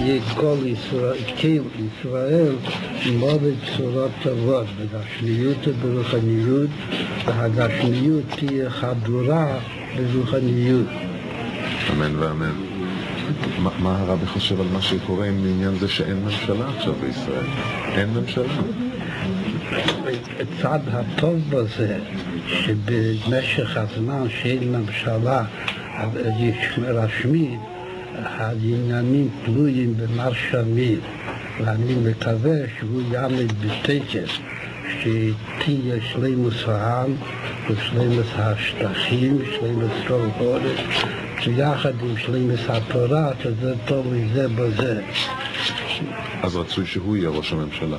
שיהיה כל ישראל מאוד בצורות טובות, בגשמיות וברוחניות, והגשמיות תהיה חדורה ברוחניות. אמן ואמן. מה הרבי חושב על מה שקורה עם עניין זה שאין ממשלה עכשיו בישראל? אין ממשלה. הצד הטוב בזה, שבמשך הזמן שאין ממשלה רשמית, העניינים תלויים במר שמיר, ואני מקווה שהוא יעמד בטקס שתהיה שלמוס העם ושלמוס השטחים, שלמוס כל הורס, ויחד עם שלמוס התורה, שזה טוב מזה בזה. אז רצוי שהוא יהיה ראש הממשלה,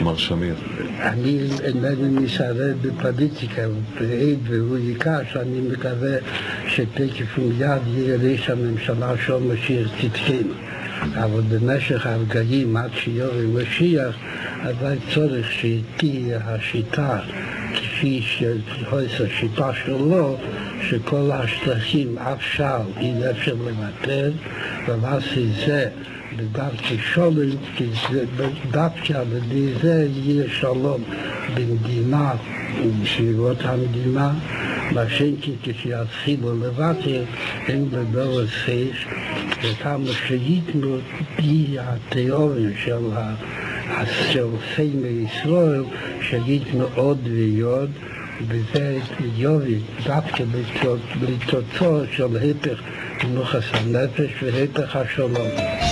מר שמיר. אני אינני מסרב בפוליטיקה, והוא יקש, אני מקווה שתקף מיד יהיה ראש הממשלה של משיח צדקנו. אבל במשך הרגעים עד שיורי משיח, עדיין צורך שתהיה השיטה, כפי השיטה שלו, שכל השטחים עכשיו אי אפשר לבטל, ולעשי זה בדרכי שלום, כי דווקא בזה יהיה שלום במדינה ובסביבות המדינה, מה שאין כשיתחילו לבטל, אין לדור הסייש, וכמה שייתנו בי התיאוריה של סמל ישראל, שייתנו עוד ויוד, וזה יובי דווקא בתוצאות של היפך מנוחס הנפש והיפך השלום.